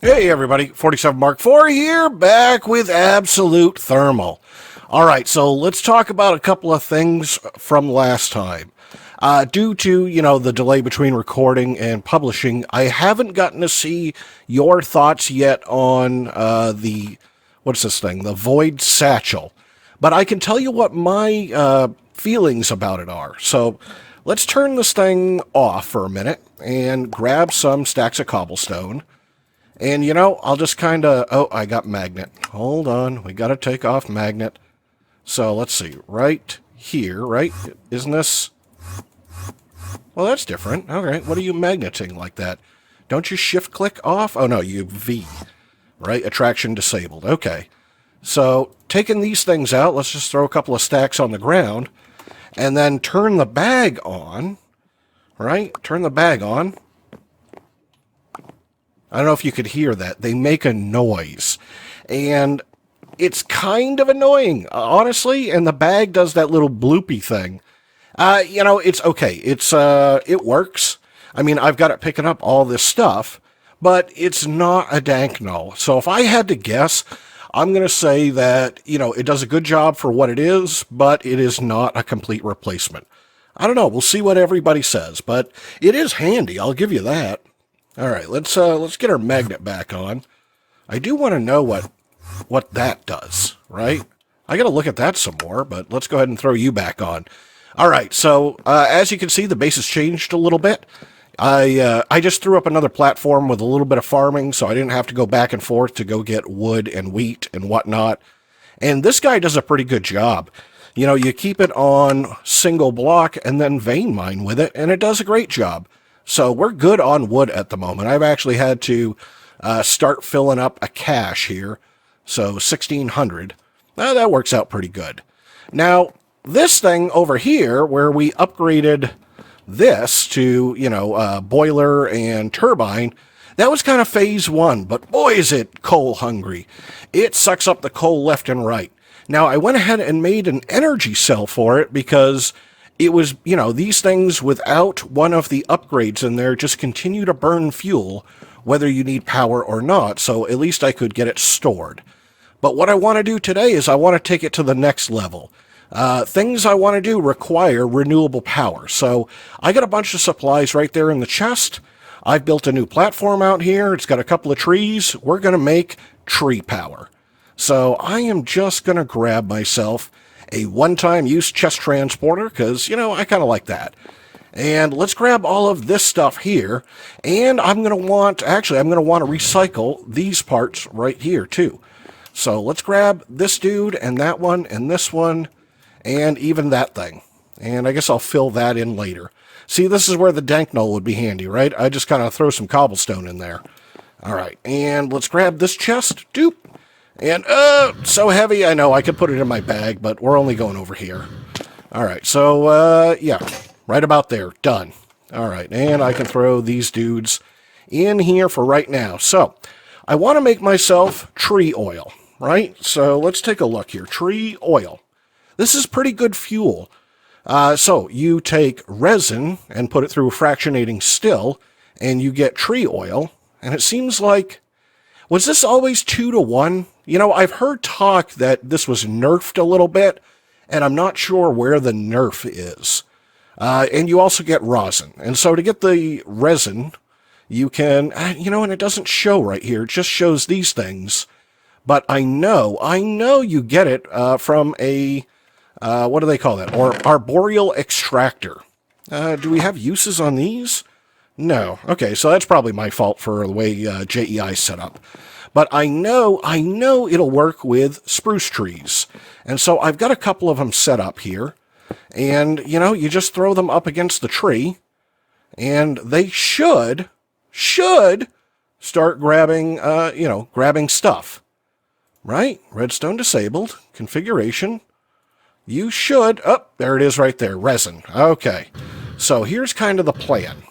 Hey everybody, 47 Mark IV here, back with Absolute Thermal. Alright, so let's talk about a couple of things from last time. Due to, the delay between recording and publishing, I haven't gotten to see your thoughts yet on the Void Satchel. But I can tell you what my feelings about it are. So let's turn this thing off for a minute and grab some stacks of cobblestone. And, I'll just kind of... Oh, I got magnet. Hold on. We got to take off magnet. So, let's see. Right here, right? Isn't this... Well, that's different. All right. What are you magneting like that? Don't you shift-click off? Oh, no. You V. Right? Attraction disabled. Okay. So, taking these things out, let's just throw a couple of stacks on the ground. And then turn the bag on. Right? Turn the bag on. I don't know if you could hear that. They make a noise. And it's kind of annoying, honestly. And the bag does that little bloopy thing. It's okay. It works. I mean, I've got it picking up all this stuff. But it's not a dank null. So if I had to guess, I'm going to say that, it does a good job for what it is. But it is not a complete replacement. I don't know. We'll see what everybody says. But it is handy. I'll give you that. All right, let's get our magnet back on. I do want to know what that does, right? I got to look at that some more, but let's go ahead and throw you back on. All right, so as you can see, the base has changed a little bit. I just threw up another platform with a little bit of farming, so I didn't have to go back and forth to go get wood and wheat and whatnot. And this guy does a pretty good job. You keep it on single block and then vein mine with it, and it does a great job. So we're good on wood at the moment. I've actually had to start filling up a cache here. So 1,600. That works out pretty good. Now, this thing over here, where we upgraded this to, boiler and turbine, that was kind of phase one. But boy, is it coal hungry. It sucks up the coal left and right. Now, I went ahead and made an energy cell for it because... it was, these things without one of the upgrades in there just continue to burn fuel, whether you need power or not, so at least I could get it stored. But what I want to do today is I want to take it to the next level. Things I want to do require renewable power, so I got a bunch of supplies right there in the chest. I've built a new platform out here. It's got a couple of trees. We're going to make tree power. So I am just going to grab myself a one-time use chest transporter, because, I kind of like that. And let's grab all of this stuff here, and I'm going to want to recycle these parts right here, too. So let's grab this dude, and that one, and this one, and even that thing. And I guess I'll fill that in later. See, this is where the dank null would be handy, right? I just kind of throw some cobblestone in there. All right, and let's grab this chest. Doop. And, so heavy, I know, I could put it in my bag, but we're only going over here. Alright, so, yeah, right about there, done. Alright, and I can throw these dudes in here for right now. So, I want to make myself tree oil, right? So, let's take a look here. Tree oil. This is pretty good fuel. So, you take resin and put it through a fractionating still, and you get tree oil, and it seems like... was this always 2 to 1? I've heard talk that this was nerfed a little bit, and I'm not sure where the nerf is. And you also get rosin. And so to get the resin, you can, and it doesn't show right here. It just shows these things. But I know you get it from a, what do they call that? Or arboreal extractor. Do we have uses on these? No. Okay, so that's probably my fault for the way JEI is set up. But I know it'll work with spruce trees. And so I've got a couple of them set up here. And, you just throw them up against the tree. And they should start grabbing, grabbing stuff. Right? Redstone disabled. Configuration. You should... oh, there it is right there. Resin. Okay. So here's kind of the plan.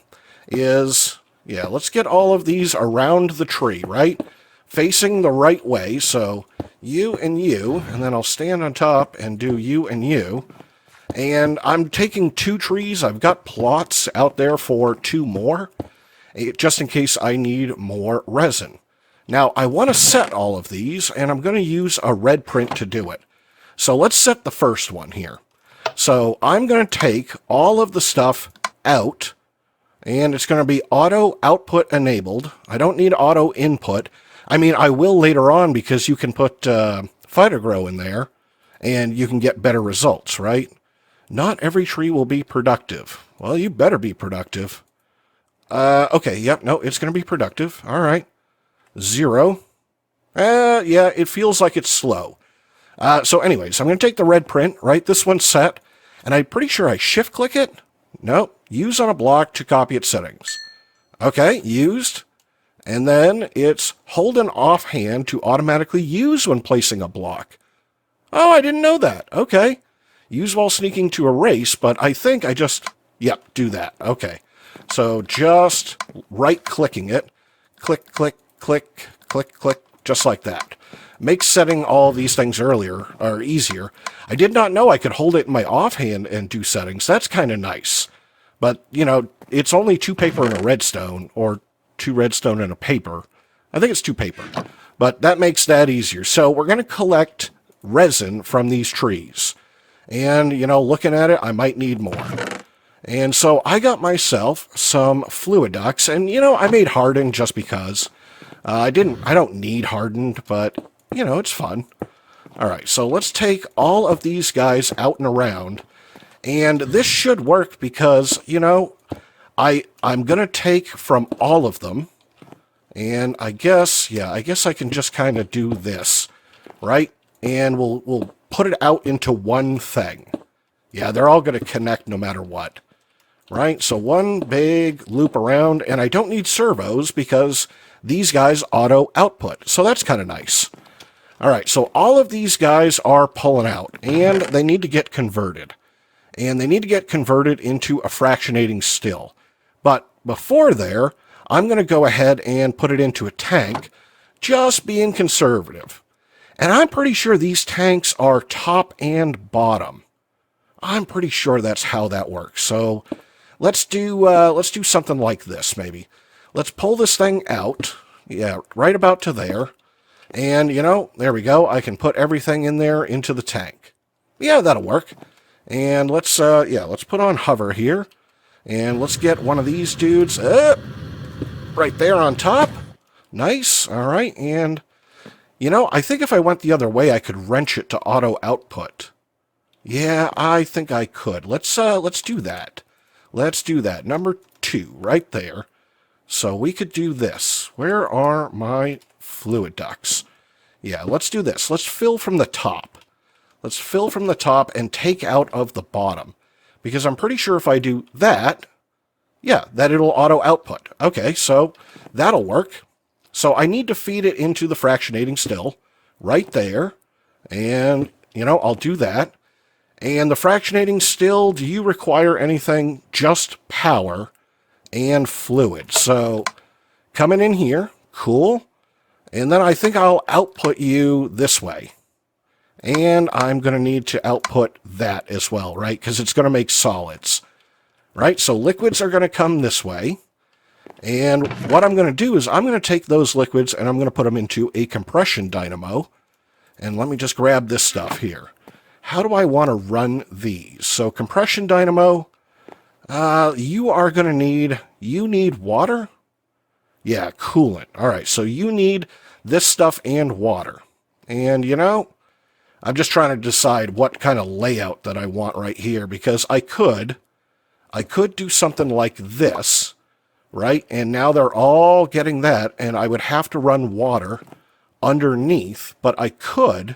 Let's get all of these around the tree, right? Facing the right way, so you, and then I'll stand on top and do you and you. And I'm taking 2 trees. I've got plots out there for 2 more, just in case I need more resin. Now, I want to set all of these, and I'm going to use a red print to do it. So let's set the first one here. So I'm going to take all of the stuff out, and it's going to be auto output enabled. I don't need auto input. I mean, I will later on because you can put fighter grow in there, and you can get better results, right? Not every tree will be productive. Well, you better be productive. Okay, yep, no, it's going to be productive. All right. 0. Yeah, it feels like it's slow. So anyways, I'm going to take the red print, right? This one's set, and I'm pretty sure I shift-click it. Nope. Use on a block to copy its settings. Okay, used. And then it's hold an offhand to automatically use when placing a block. Oh, I didn't know that. Okay. Use while sneaking to erase, but I think I just, yep, do that. Okay. So just right-clicking it. Click, click, click, click, click, just like that. Makes setting all these things easier. I did not know I could hold it in my offhand and do settings. That's kind of nice. But, you know, it's only 2 paper and a redstone, or 2 redstone and a paper. I think it's 2 paper. But that makes that easier. So we're going to collect resin from these trees. And, you know, looking at it, I might need more. And so I got myself some fluid ducts. And, you know, I made hardened just because. I don't need hardened, but, you know, it's fun. All right, so let's take all of these guys out and around. And this should work because, you know, I'm going to take from all of them. And I guess I can just kind of do this, right? And we'll put it out into one thing. Yeah, they're all going to connect no matter what. Right? So one big loop around, and I don't need servos because these guys auto output. So that's kind of nice. All right, so all of these guys are pulling out, and they need to get converted. And they need to get converted into a fractionating still. But before there, I'm going to go ahead and put it into a tank, just being conservative. And I'm pretty sure these tanks are top and bottom. I'm pretty sure that's how that works. So let's do something like this, maybe. Let's pull this thing out. Yeah, right about to there. And, you know, there we go. I can put everything in there into the tank. Yeah, that'll work. And let's put on hover here. And let's get one of these dudes right there on top. Nice. All right. And, you know, I think if I went the other way, I could wrench it to auto output. Yeah, I think I could. Let's do that. Let's do that. Number 2, right there. So we could do this. Where are my fluid ducts? Yeah, let's do this. Let's fill from the top. Let's fill from the top and take out of the bottom. Because I'm pretty sure if I do that, yeah, that it'll auto output. Okay, so that'll work. So I need to feed it into the fractionating still, right there. And, you know, I'll do that. And the fractionating still, do you require anything? Just power and fluid. So coming in here, cool. And then I think I'll output you this way. And I'm going to need to output that as well, right? Because it's going to make solids, right? So liquids are going to come this way. And what I'm going to do is I'm going to take those liquids and I'm going to put them into a compression dynamo. And let me just grab this stuff here. How do I want to run these? So compression dynamo, you are going to need, you need water? Yeah, coolant. All right, so you need this stuff and water. And, you know, I'm just trying to decide what kind of layout that I want right here, because I could do something like this, right? And now they're all getting that, and I would have to run water underneath, but I could.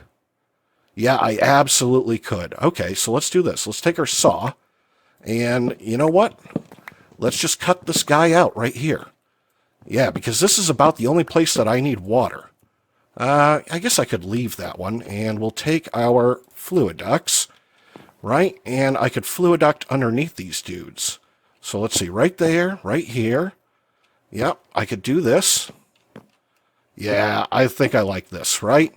Yeah, I absolutely could. Okay, so let's do this. Let's take our saw, and you know what? Let's just cut this guy out right here. Yeah, because this is about the only place that I need water. I guess I could leave that one, and we'll take our fluid ducts, right? And I could fluid duct underneath these dudes. So let's see, right there, right here. Yep, I could do this. Yeah, I think I like this, right?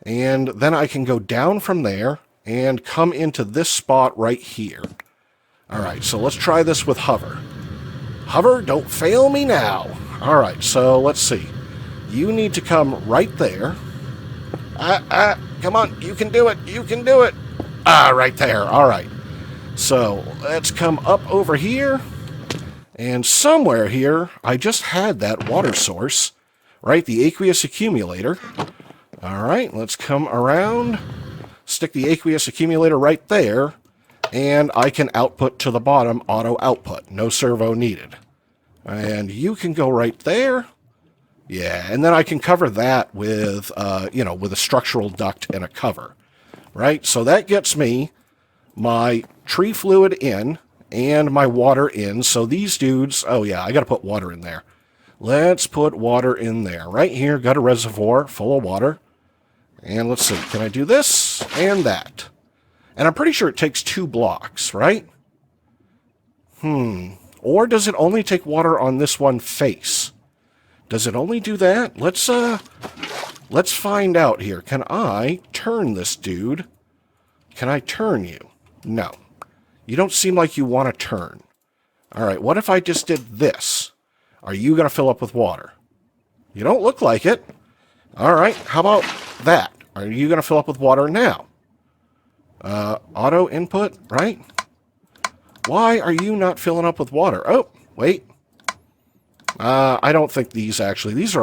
And then I can go down from there and come into this spot right here. All right, so let's try this with hover. Hover, don't fail me now. All right, so let's see. You need to come right there. Come on, you can do it, you can do it. Right there, all right. So let's come up over here, and somewhere here, I just had that water source, right? The Aqueous Accumulator. All right, let's come around, stick the Aqueous Accumulator right there, and I can output to the bottom, auto output, no servo needed. And you can go right there. Yeah, and then I can cover that with, with a structural duct and a cover, right? So that gets me my tree fluid in and my water in. So these dudes, oh yeah, I got to put water in there. Let's put water in there. Right here, got a reservoir full of water. And let's see, can I do this and that? And I'm pretty sure it takes 2 blocks, right? Or does it only take water on this one face? Does it only do that? Let's find out here. Can I turn this dude? Can I turn you? No. You don't seem like you want to turn. All right, what if I just did this? Are you going to fill up with water? You don't look like it. All right, how about that? Are you going to fill up with water now? Auto input, right? Why are you not filling up with water? Oh, wait. I don't think these are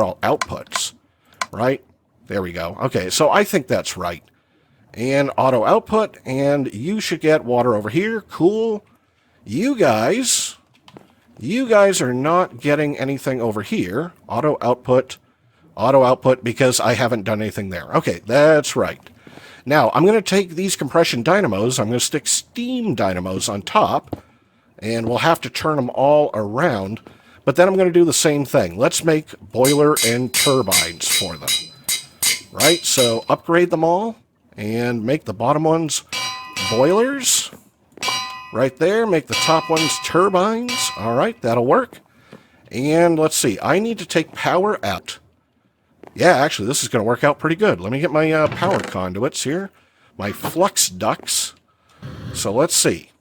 all outputs, right? There we go. Okay, so I think that's right. And auto output, and you should get water over here. Cool. You guys are not getting anything over here. Auto output, because I haven't done anything there. Okay, that's right. Now, I'm going to take these compression dynamos, I'm going to stick steam dynamos on top, and we'll have to turn them all around. But then I'm going to do the same thing. Let's make boiler and turbines for them. Right, so upgrade them all and make the bottom ones boilers. Right there, make the top ones turbines. All right, that'll work. And let's see, I need to take power out. Yeah, actually, this is going to work out pretty good. Let me get my power conduits here, my flux ducts. So let's see.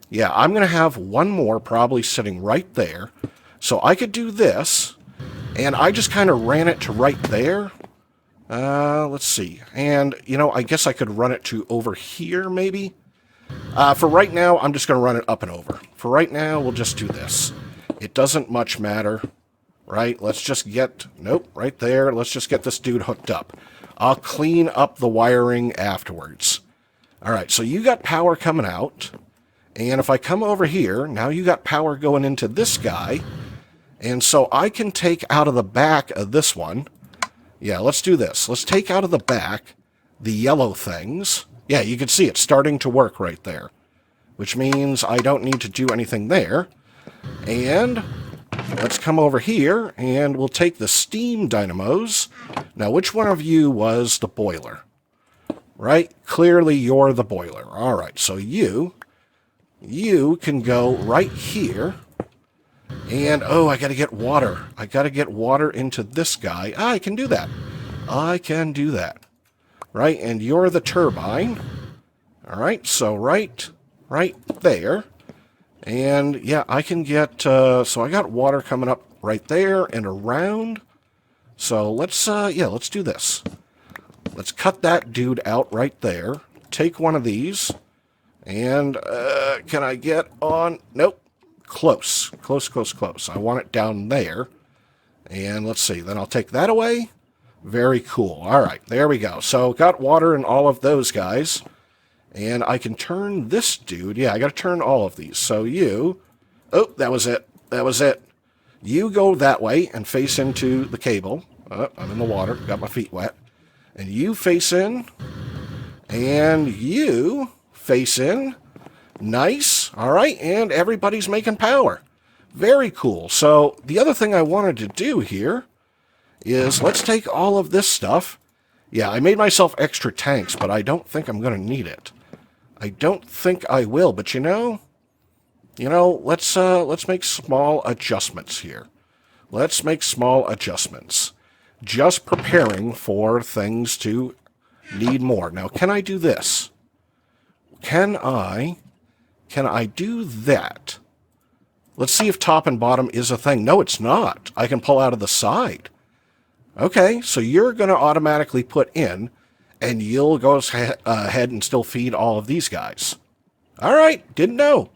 Yeah, I'm going to have one more probably sitting right there. So I could do this, and I just kind of ran it to right there. Let's see. And, I guess I could run it to over here, maybe. For right now, I'm just going to run it up and over. For right now, we'll just do this. It doesn't much matter, right? Let's just get, nope, right there. Let's just get this dude hooked up. I'll clean up the wiring afterwards. All right, so you got power coming out. And if I come over here, now you got power going into this guy. And so I can take out of the back of this one. Yeah, let's do this. Let's take out of the back the yellow things. Yeah, you can see it starting to work right there, which means I don't need to do anything there. And let's come over here, and we'll take the steam dynamos. Now, which one of you was the boiler? Right? Clearly, you're the boiler. All right, so you can go right here. And, oh, I got to get water. I got to get water into this guy. I can do that. I can do that. Right, and you're the turbine. All right, so right there. And, yeah, I can get, so I got water coming up right there and around. So let's do this. Let's cut that dude out right there. Take one of these. And, can I get on? Nope. Close. I want it down there. And let's see. Then I'll take that away. Very cool. All right. There we go. So got water in all of those guys. And I can turn this dude. Yeah, I got to turn all of these. So you... Oh, that was it. You go that way and face into the cable. I'm in the water. Got my feet wet. And you face in. And you face in. Nice. All right, and everybody's making power. Very cool. So the other thing I wanted to do here is let's take all of this stuff. Yeah, I made myself extra tanks, but I don't think I'm going to need it. I don't think I will, but let's make small adjustments here. Let's make small adjustments. Just preparing for things to need more. Now, can I do this? Can I do that? Let's see if top and bottom is a thing. No, it's not. I can pull out of the side. Okay, so you're going to automatically put in, and you'll go ahead and still feed all of these guys. All right, didn't know.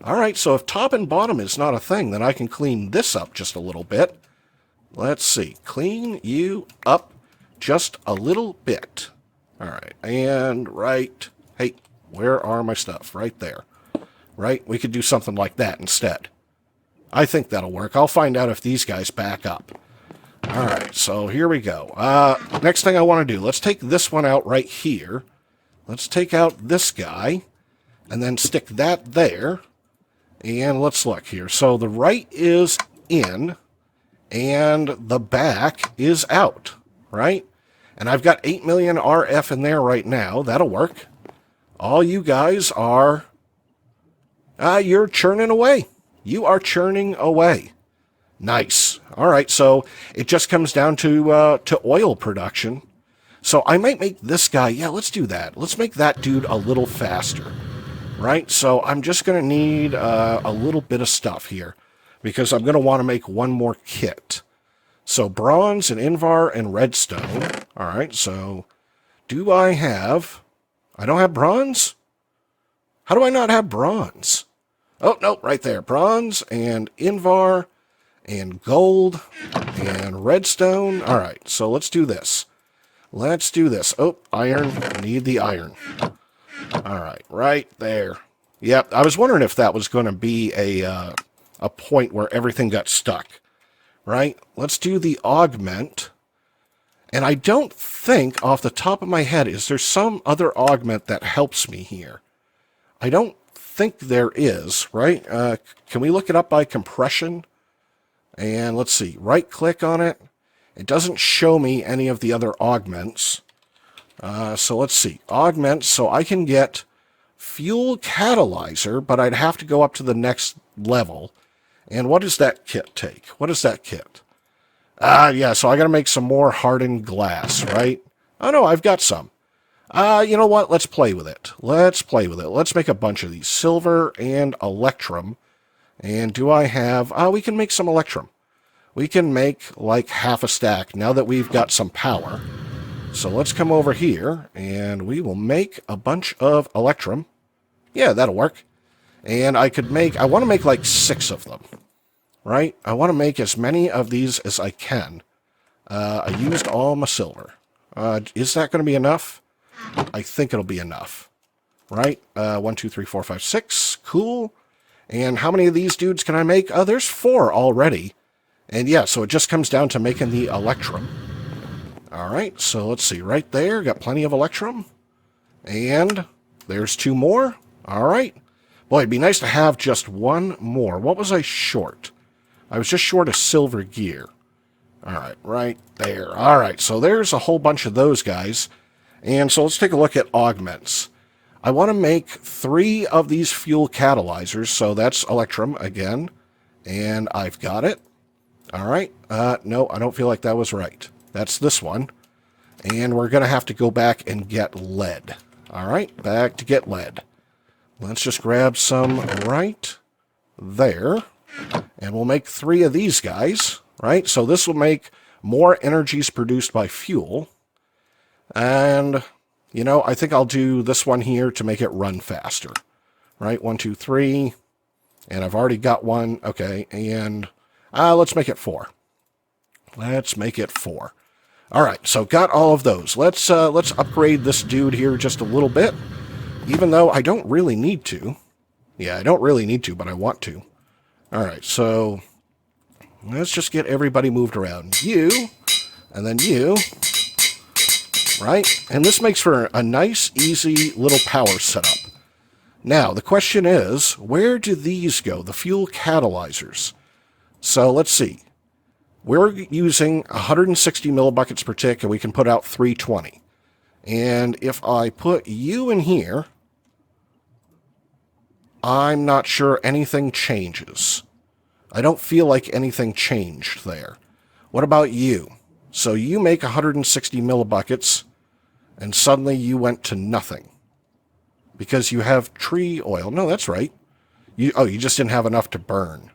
All right, so if top and bottom is not a thing, then I can clean this up just a little bit. Let's see. Clean you up just a little bit. All right, and right. Hey, where are my stuff? Right there. Right? We could do something like that instead. I think that'll work. I'll find out if these guys back up. All right, so here we go. Next thing I want to do, let's take this one out right here. Let's take out this guy, and then stick that there. And let's look here. So the right is in, and the back is out, right? And I've got 8 million RF in there right now. That'll work. All you guys are, you're churning away. You are churning away. Nice. All right, so it just comes down to oil production. So I might make this guy, yeah, let's do that. Let's make that dude a little faster, right? So I'm just going to need a little bit of stuff here because I'm going to want to make one more kit. So bronze and invar and redstone. All right, so do I have... I don't have bronze? How do I not have bronze? Oh, no, right there. Bronze and invar and gold and redstone. All right, so let's do this. Let's do this. Oh, iron. I need the iron. All right there. Yep, I was wondering if that was going to be a point where everything got stuck. Right? Let's do the augment. And I don't think, off the top of my head, is there some other augment that helps me here? I don't think there is, right? Can we look it up by compression? And let's see, right-click on it. It doesn't show me any of the other augments. So let's see, augments, so I can get fuel catalyzer, but I'd have to go up to the next level. And what does that kit take? What is that kit? Yeah, so I got to make some more hardened glass, right? Oh, no, I've got some. You know what? Let's play with it. Let's play with it. Let's make a bunch of these. Silver and electrum. And do I have... we can make some electrum. We can make like half a stack now that we've got some power. So let's come over here, and we will make a bunch of electrum. Yeah, that'll work. And I could make... I want to make like 6 of them. Right? I want to make as many of these as I can. I used all my silver. Is that going to be enough? I think it'll be enough. Right? 1, 2, 3, 4, 5, 6. Cool. And how many of these dudes can I make? Oh, there's 4 already. And yeah, so it just comes down to making the electrum. Alright, so let's see. Right there, got plenty of electrum. And there's 2 more. Alright. Boy, it'd be nice to have just 1 more. What was I short? I was just short of silver gear. Alright, right there. Alright, so there's a whole bunch of those guys. And so let's take a look at augments. I want to make 3 of these fuel catalyzers, so that's electrum again. And I've got it. Alright, no, I don't feel like that was right. That's this one. And we're going to have to go back and get lead. Alright, back to get lead. Let's just grab some right there. And we'll make 3 of these guys, right? So this will make more energies produced by fuel. And, you know, I think I'll do this one here to make it run faster. Right? 1, 2, 3. And I've already got one. Okay, and let's make it 4. Let's make it 4. All right, so got all of those. Let's upgrade this dude here just a little bit, even though I don't really need to. Yeah, I don't really need to, but I want to. All right, so let's just get everybody moved around. You, and then you, right? And this makes for a nice, easy little power setup. Now, the question is, where do these go, the fuel catalyzers? So let's see. We're using 160 millibuckets per tick, and we can put out 320. And if I put you in here, I'm not sure anything changes. I don't feel like anything changed there. What about you? So you make 160 millibuckets, and suddenly you went to nothing. Because you have tree oil. No, that's right. You just didn't have enough to burn.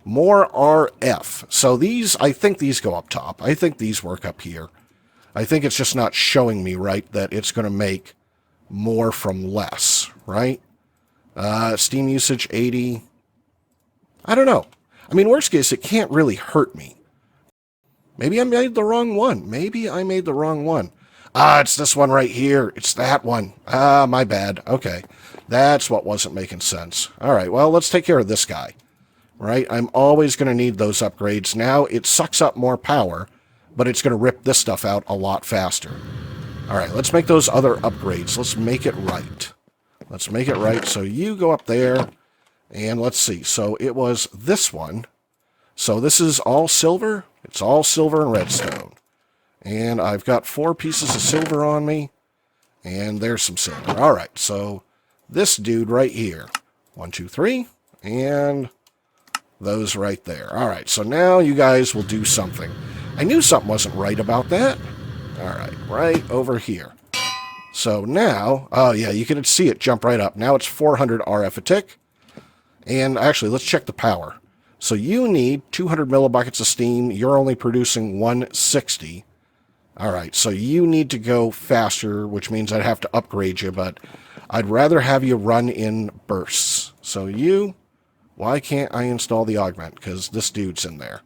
more RF. So these, I think these go up top. I think these work up here. I think it's just not showing me right that it's going to make more from less, right? Steam usage 80. I don't know. I mean, worst case, it can't really hurt me. Maybe I made the wrong one. Maybe I made the wrong one. It's this one right here. It's that one. My bad. Okay. That's what wasn't making sense. All right, well, let's take care of this guy. Right? I'm always going to need those upgrades. Now, it sucks up more power, but it's going to rip this stuff out a lot faster. All right, let's make those other upgrades. Let's make it right. Let's make it right. So you go up there, and let's see. So it was this one. So this is all silver. It's all silver and redstone. And I've got 4 pieces of silver on me, and there's some silver. All right, so this dude right here. 1, 2, 3, and those right there. All right, so now you guys will do something. I knew something wasn't right about that. All right, right over here. So now, oh yeah, you can see it jump right up. Now it's 400 RF a tick. And actually, let's check the power. So you need 200 millibuckets of steam. You're only producing 160. All right, so you need to go faster, which means I'd have to upgrade you, but I'd rather have you run in bursts. So you, why can't I install the augment? Because this dude's in there.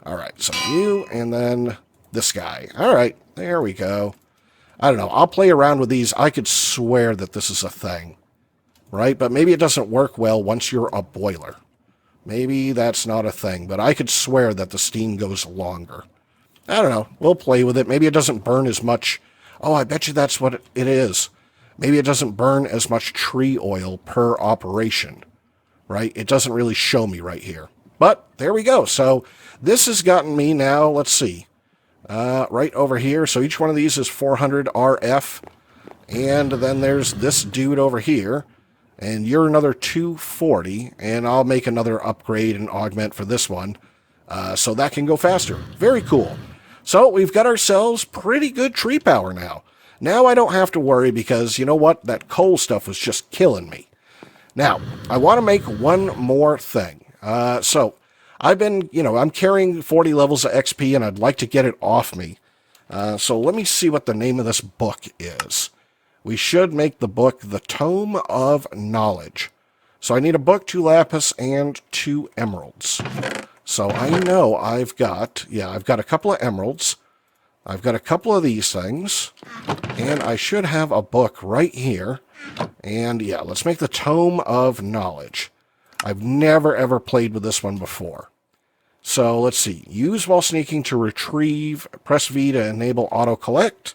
All right, so you and then this guy. All right, there we go. I don't know. I'll play around with these. I could swear that this is a thing, right? But maybe it doesn't work well once you're a boiler. Maybe that's not a thing, but I could swear that the steam goes longer. I don't know. We'll play with it. Maybe it doesn't burn as much. Oh, I bet you that's what it is. Maybe it doesn't burn as much tree oil per operation, right? It doesn't really show me right here. But there we go. So this has gotten me now, let's see, right over here. So each one of these is 400 RF. And then there's this dude over here. And you're another 240. And I'll make another upgrade and augment for this one. So that can go faster. Very cool. So we've got ourselves pretty good tree power now. Now I don't have to worry because, you know what? That coal stuff was just killing me. Now, I want to make one more thing. So I've been, I'm carrying 40 levels of XP and I'd like to get it off me. So let me see what the name of this book is. We should make the book The Tome of Knowledge. So I need a book, 2 lapis, and 2 emeralds. So I know I've got a couple of emeralds. I've got a couple of these things. And I should have a book right here. And yeah, let's make the Tome of Knowledge. I've never ever played with this one before. So let's see. Use while sneaking to retrieve. Press V to enable auto collect.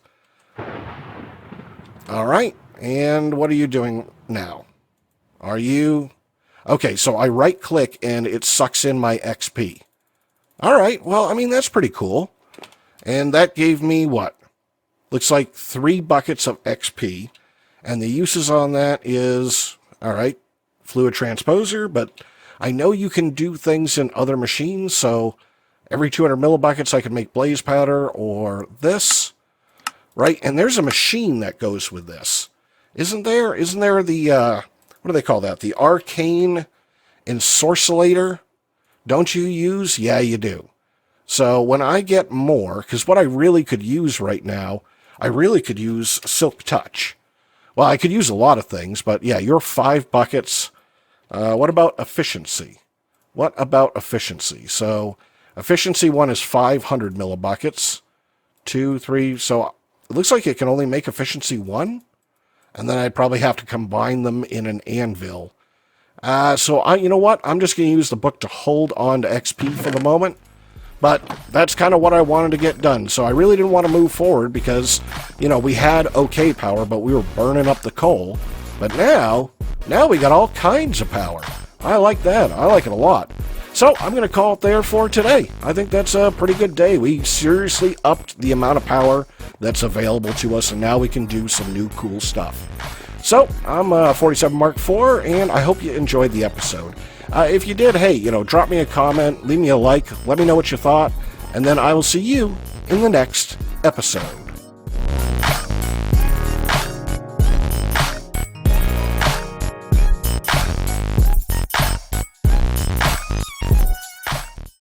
All right. And what are you doing now? Are you... Okay, so I right-click and it sucks in my XP. All right, well, I mean, that's pretty cool. And that gave me what? Looks like 3 buckets of XP. And the uses on that is, all right, fluid transposer, but I know you can do things in other machines, so every 200 millibuckets I can make blaze powder or this, right? And there's a machine that goes with this. Isn't there? Isn't there the... what do they call that? The arcane ensorcellator? Don't you use? Yeah, you do. So when I get more, because what I really could use right now, I really could use Silk Touch. Well, I could use a lot of things, but yeah, you're 5 buckets. What about efficiency? What about efficiency? So efficiency 1 is 500 millibuckets. 2, 3, so it looks like it can only make efficiency 1. And then I'd probably have to combine them in an anvil. So you know what? I'm just going to use the book to hold on to XP for the moment. But that's kind of what I wanted to get done. So I really didn't want to move forward because, we had okay power, but we were burning up the coal. But now we got all kinds of power. I like that. I like it a lot. So I'm going to call it there for today. I think that's a pretty good day. We seriously upped the amount of power that's available to us, and now we can do some new cool stuff. So I'm 47 Mark IV, and I hope you enjoyed the episode. If you did, hey, drop me a comment, leave me a like, let me know what you thought, and then I will see you in the next episode.